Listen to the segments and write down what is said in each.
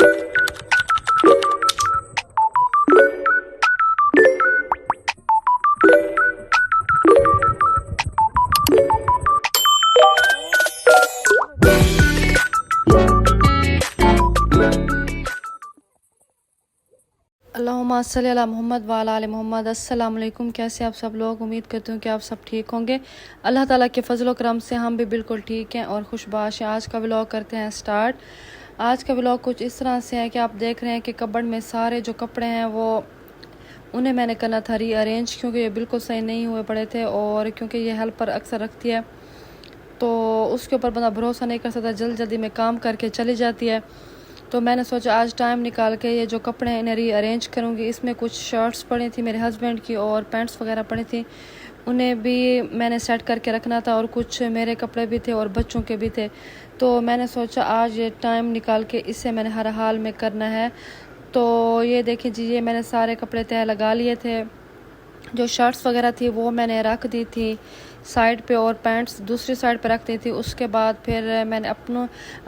अल्लाहुम्मा सल्ली अला मोहम्मद व अला आलि मोहम्मद। अस्सलाम वालेकुम। कैसे आप सब लोग? उम्मीद करती हूँ कि आप सब ठीक होंगे। अल्लाह ताला के फजल करम से हम भी बिल्कुल ठीक हैं और खुशबाश हैं। आज का व्लॉग करते हैं स्टार्ट। आज का व्लॉग कुछ इस तरह से है कि आप देख रहे हैं कि कबर्ड में सारे जो कपड़े हैं वो उन्हें मैंने करना था रीअरेंज, क्योंकि ये बिल्कुल सही नहीं हुए पड़े थे और क्योंकि ये हेल्पर अक्सर रखती है तो उसके ऊपर बंदा भरोसा नहीं कर सकता, जल्दी में काम करके चली जाती है। तो मैंने सोचा आज टाइम निकाल के ये जो कपड़े हैं इन्हें रीअरेंज करूँगी। इसमें कुछ शर्ट्स पड़ी थी मेरे हस्बैंड की और पैंट्स वगैरह पड़ी थी, उन्हें भी मैंने सेट करके रखना था और कुछ मेरे कपड़े भी थे और बच्चों के भी थे। तो मैंने सोचा आज ये टाइम निकाल के इसे मैंने हर हाल में करना है। तो ये देखिए जी, ये मैंने सारे कपड़े तय लगा लिए थे। जो शर्ट्स वगैरह थी वो मैंने रख दी थी साइड पे और पैंट्स दूसरी साइड पे रख दी थी। उसके बाद फिर मैंने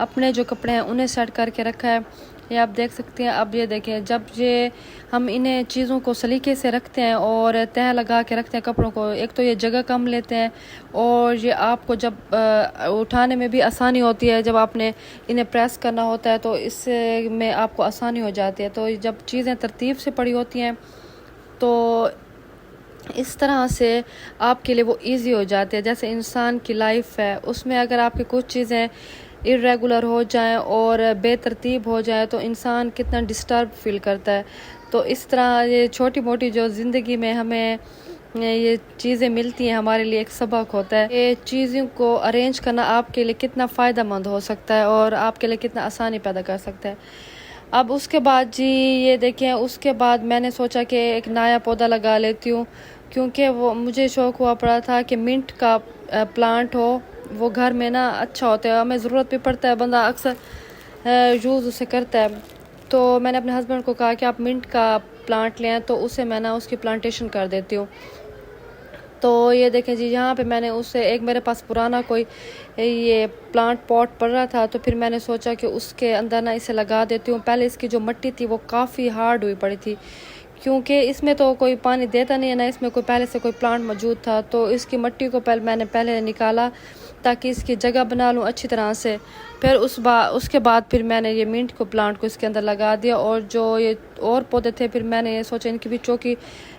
अपने जो कपड़े हैं उन्हें सेट करके रखा है। ये आप देख सकते हैं। अब ये देखें, जब ये हम इन्हें चीज़ों को सलीके से रखते हैं और तह लगा के रखते हैं कपड़ों को, एक तो ये जगह कम लेते हैं और ये आपको जब उठाने में भी आसानी होती है। जब आपने इन्हें प्रेस करना होता है तो इससे में आपको आसानी हो जाती है। तो जब चीज़ें तरतीब से पड़ी होती हैं तो इस तरह से आपके लिए वो इजी हो जाती है। जैसे इंसान की लाइफ है, उसमें अगर आपकी कुछ चीज़ें इरेगुलर हो जाएं और बेतरतीब हो जाए तो इंसान कितना डिस्टर्ब फील करता है। तो इस तरह ये छोटी मोटी जो ज़िंदगी में हमें ये चीज़ें मिलती हैं हमारे लिए एक सबक होता है। ये चीज़ों को अरेंज करना आपके लिए कितना फ़ायदेमंद हो सकता है और आपके लिए कितना आसानी पैदा कर सकता है। अब उसके बाद जी ये देखें, उसके बाद मैंने सोचा कि एक नया पौधा लगा लेती हूँ, क्योंकि वो मुझे शौक़ हुआ पड़ा था कि मिंट का प्लांट हो, वो घर में ना अच्छा होता है, हमें ज़रूरत भी पड़ता है, बंदा अक्सर यूज़ उसे करता है। तो मैंने अपने हस्बैंड को कहा कि आप मिंट का प्लांट लें, तो उसे मैं ना उसकी प्लांटेशन कर देती हूँ। तो ये देखें जी, यहाँ पे मैंने उससे एक मेरे पास पुराना कोई ये प्लांट पॉट पड़ रहा था, तो फिर मैंने सोचा कि उसके अंदर ना इसे लगा देती हूँ। पहले इसकी जो मिट्टी थी वो काफ़ी हार्ड हुई पड़ी थी, क्योंकि इसमें तो कोई पानी देता नहीं है ना, इसमें कोई पहले से कोई प्लांट मौजूद था। तो इसकी मिट्टी को मैंने पहले निकाला ताकि इसकी जगह बना लूँ अच्छी तरह से। फिर उसके बाद फिर मैंने ये मिंट को प्लांट को इसके अंदर लगा दिया। और जो ये और पौधे थे फिर मैंने ये सोचा इनकी भी चौकी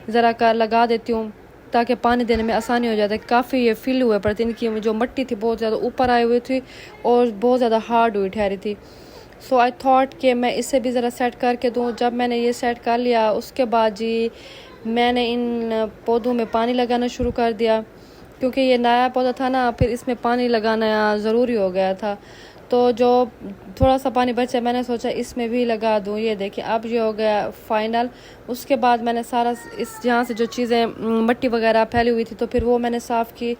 ज़रा कर लगा देती हूँ ताकि पानी देने में आसानी हो जाती है। काफ़ी ये फिल हुए पड़े थे, इनकी जो मिट्टी थी बहुत ज़्यादा ऊपर आई हुई थी और बहुत ज़्यादा हार्ड हुई ठहरी थी। सो आई थॉट कि मैं इसे भी ज़रा सेट करके दूँ। जब मैंने ये सेट कर लिया उसके बाद जी मैंने इन पौधों में पानी लगाना शुरू कर दिया, क्योंकि ये नया पौधा था ना, फिर इसमें पानी लगाना ज़रूरी हो गया था। तो जो थोड़ा सा पानी बचा मैंने सोचा इसमें भी लगा दूँ। ये देखिए अब ये हो गया फाइनल। उसके बाद मैंने सारा इस यहाँ से जो चीज़ें मिट्टी वगैरह फैली हुई थी तो फिर वो मैंने साफ़ की।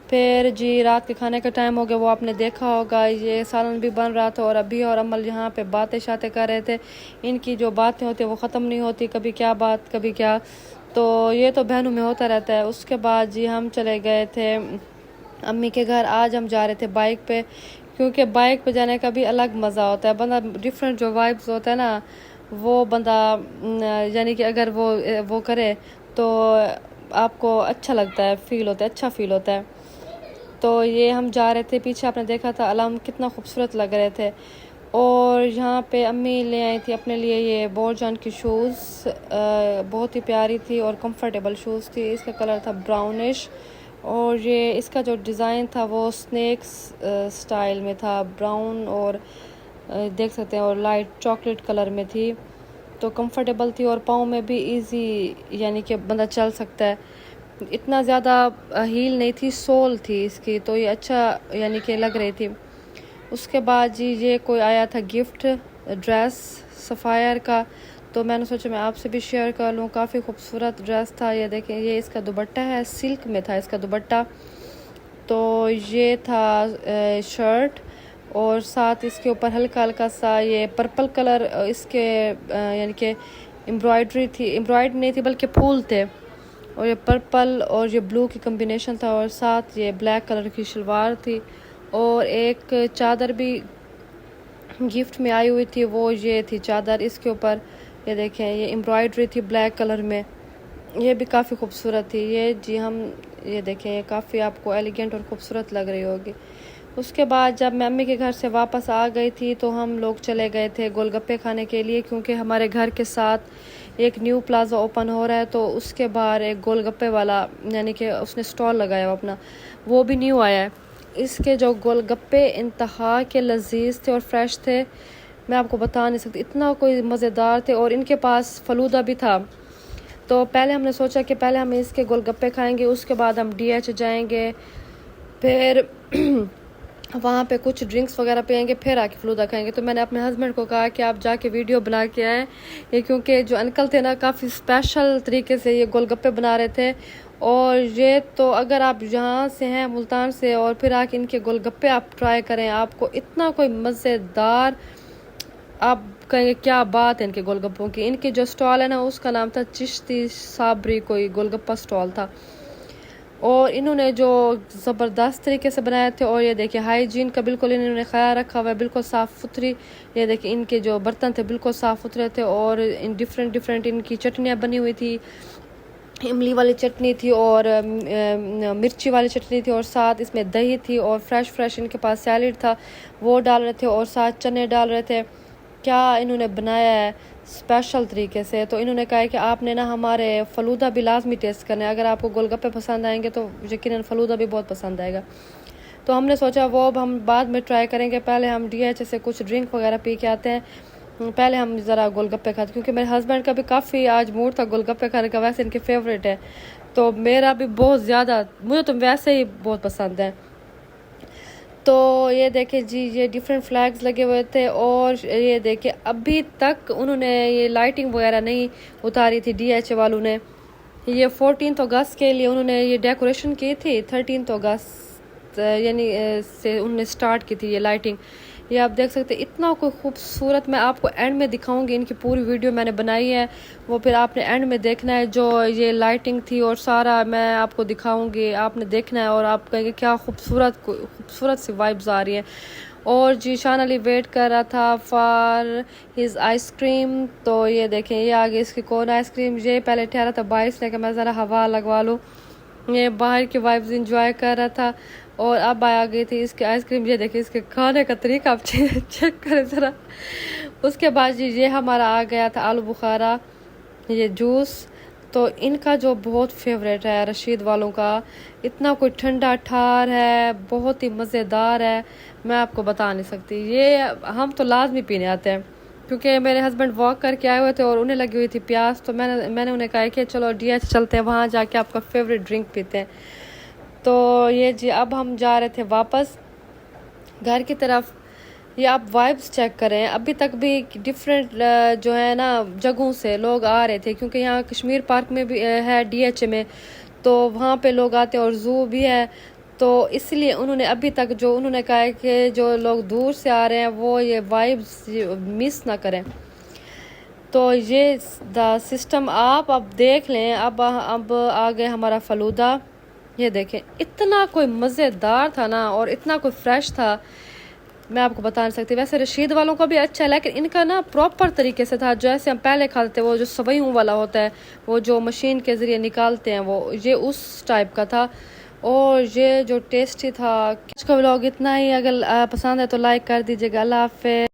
फिर जी रात के खाने का टाइम हो गया, वो आपने देखा होगा, ये सालन भी बन रहा था और अभी और अमल यहाँ पे बातें शातें कर रहे थे। इनकी जो बातें होती है वो ख़त्म नहीं होती, कभी क्या बात कभी क्या, तो ये तो बहनों में होता रहता है। उसके बाद जी हम चले गए थे अम्मी के घर। आज हम जा रहे थे बाइक पे, क्योंकि बाइक पे जाने का भी अलग मज़ा होता है। बंदा डिफरेंट जो वाइब्स होता है ना वो बंदा यानी कि अगर वो करे तो आपको अच्छा लगता है, फील होता है, अच्छा फील होता है। तो ये हम जा रहे थे, पीछे आपने देखा था अलार्म कितना खूबसूरत लग रहे थे। और यहाँ पे अम्मी ले आई थी अपने लिए ये बोरजान की शूज़, बहुत ही प्यारी थी और कंफर्टेबल शूज़ थी। इसका कलर था ब्राउनिश और ये इसका जो डिज़ाइन था वो स्नेक्स स्टाइल में था, ब्राउन और देख सकते हैं और लाइट चॉकलेट कलर में थी। तो कंफर्टेबल थी और पाँव में भी इजी यानी कि बंदा चल सकता है। इतना ज़्यादा हील नहीं थी, सोल थी इसकी, तो ये अच्छा यानी कि लग रही थी। उसके बाद जी ये कोई आया था गिफ्ट ड्रेस सफ़ायर का, तो मैंने सोचा मैं आपसे भी शेयर कर लूँ। काफ़ी खूबसूरत ड्रेस था। ये देखें, ये इसका दुपट्टा है, सिल्क में था इसका दुपट्टा। तो ये था शर्ट और साथ इसके ऊपर हल्का हल्का सा ये पर्पल कलर इसके यानी कि एम्ब्रॉयडरी थी, एम्ब्रॉयडरी नहीं थी बल्कि फूल थे, और ये पर्पल और ये ब्लू की कम्बिनेशन था और साथ ये ब्लैक कलर की शलवार थी और एक चादर भी गिफ्ट में आई हुई थी वो ये थी चादर। इसके ऊपर ये देखें ये एम्ब्रॉयडरी थी ब्लैक कलर में, ये भी काफ़ी खूबसूरत थी। ये जी हम ये देखें ये काफ़ी आपको एलिगेंट और ख़ूबसूरत लग रही होगी। उसके बाद जब मैं अम्मी के घर से वापस आ गई थी तो हम लोग चले गए थे गोलगप्पे खाने के लिए, क्योंकि हमारे घर के साथ एक न्यू प्लाज़ा ओपन हो रहा है, तो उसके बाहर एक गोलगप्पे वाला यानी कि उसने स्टॉल लगाया हुआ अपना, वो भी न्यू आया है। इसके जो गोलगप्पे इंतहा के लजीज थे और फ्रेश थे, मैं आपको बता नहीं सकती, इतना कोई मज़ेदार थे। और इनके पास फ़लूदा भी था। तो पहले हमने सोचा कि पहले हम इसके गोलगप्पे खाएंगे, उसके बाद हम DH जाएंगे, फिर वहाँ पे कुछ ड्रिंक्स वगैरह पियेंगे, फिर आके फ़लूदा खाएंगे। तो मैंने अपने हस्बैंड को कहा कि आप जाके वीडियो बना के आएँ, ये क्योंकि जो अंकल थे ना काफ़ी स्पेशल तरीके से ये गोलगप्पे बना रहे थे। और ये तो अगर आप यहाँ से हैं मुल्तान से और फिर आके इनके गोलगप्पे आप ट्राई करें, आपको इतना कोई मज़ेदार, आप कहेंगे क्या बात है इनके गोलगप्पों की। इनकी जो स्टॉल है ना उसका नाम था चिश्ती साबरी, कोई गोलगप्पा स्टॉल था। और इन्होंने जो ज़बरदस्त तरीके से बनाए थे। और ये देखिए हाइजीन का बिल्कुल इन्होंने ख्याल रखा हुआ है, बिल्कुल साफ़ सुथरी। ये देखिए इनके जो बर्तन थे बिल्कुल साफ़ सुथरे थे। और इन डिफरेंट इनकी चटनियाँ बनी हुई थी, इमली वाली चटनी थी और मिर्ची वाली चटनी थी, और साथ इसमें दही थी, और फ्रेश इनके पास सैलेड था वो डाल रहे थे, और साथ चने डाल रहे थे। क्या इन्होंने बनाया है स्पेशल तरीके से। तो इन्होंने कहा है कि आपने ना हमारे फ़लूदा भी लाजमी टेस्ट करना है, अगर आपको गोलगप्पे पसंद आएंगे तो यकीनन फ़लूदा भी बहुत पसंद आएगा। तो हमने सोचा वो अब हम बाद में ट्राई करेंगे, पहले हम DH से कुछ ड्रिंक वगैरह पी के आते हैं, पहले हम ज़रा गोलगप्पे खाते, क्योंकि मेरे हस्बैंड का भी काफ़ी आज मूड था गोलगप्पे खाने का, वैसे इनके फेवरेट है, तो मेरा भी बहुत ज़्यादा, मुझे तो वैसे ही बहुत पसंद है। तो ये देखे जी ये डिफरेंट फ्लैग्स लगे हुए थे। और ये देखे अभी तक उन्होंने ये लाइटिंग वगैरह नहीं उतारी थी DH वालों ने। ये 14 अगस्त के लिए उन्होंने ये डेकोरेशन की थी, 13 अगस्त यानी से उन्होंने स्टार्ट की थी ये लाइटिंग। ये आप देख सकते हैं इतना कोई खूबसूरत, मैं आपको एंड में दिखाऊंगी, इनकी पूरी वीडियो मैंने बनाई है, वो फिर आपने एंड में देखना है जो ये लाइटिंग थी और सारा मैं आपको दिखाऊंगी, आपने देखना है और आप कहेंगे क्या खूबसूरत सी वाइब्स आ रही है। और जी शान अली वेट कर रहा था फॉर हिज आइसक्रीम। तो ये देखें ये आगे इसकी कौन आइसक्रीम, ये पहले ठहरा था बारिश लेकर मैं ज़रा हवा लगवा लूँ, ये बाहर की वाइब्स इंजॉय कर रहा था। और अब आ गई थी इसकी आइसक्रीम, ये देखिए इसके खाने का तरीका आप चेक करें ज़रा। उसके बाद जी ये हमारा आ गया था आलू बुखारा, ये जूस। तो इनका जो बहुत फेवरेट है रशीद वालों का, इतना कोई ठंडा ठार है, बहुत ही मज़ेदार है, मैं आपको बता नहीं सकती। ये हम तो लाजमी पीने आते हैं, क्योंकि मेरे हस्बैंड वॉक करके आए हुए थे और उन्हें लगी हुई थी प्यास, तो मैंने उन्हें कहा कि चलो DH चलते हैं, वहाँ जाके आपका फेवरेट ड्रिंक पीते हैं। तो ये जी अब हम जा रहे थे वापस घर की तरफ। ये आप वाइब्स चेक करें, अभी तक भी डिफरेंट जो है ना जगहों से लोग आ रहे थे, क्योंकि यहाँ कश्मीर पार्क में भी है DH में, तो वहाँ पे लोग आते हैं और ज़ू भी है, तो इसलिए उन्होंने अभी तक जो उन्होंने कहा है कि जो लोग दूर से आ रहे हैं वो ये वाइब्स मिस ना करें। तो ये द सिस्टम आप अब देख लें। अब आ गए हमारा फ़लूदा, ये देखें इतना कोई मज़ेदार था ना और इतना कोई फ्रेश था, मैं आपको बता नहीं सकती। वैसे रशीद वालों का भी अच्छा है, लेकिन इनका ना प्रॉपर तरीके से था, जैसे हम पहले खाते थे वो जो सवैयों वाला होता है, वो जो मशीन के ज़रिए निकालते हैं, वो ये उस टाइप का था। और ये जो टेस्टी था। आज का व्लॉग इतना ही, अगर पसंद है तो लाइक कर दीजिएगा। अल्लाह हाफ़िज़।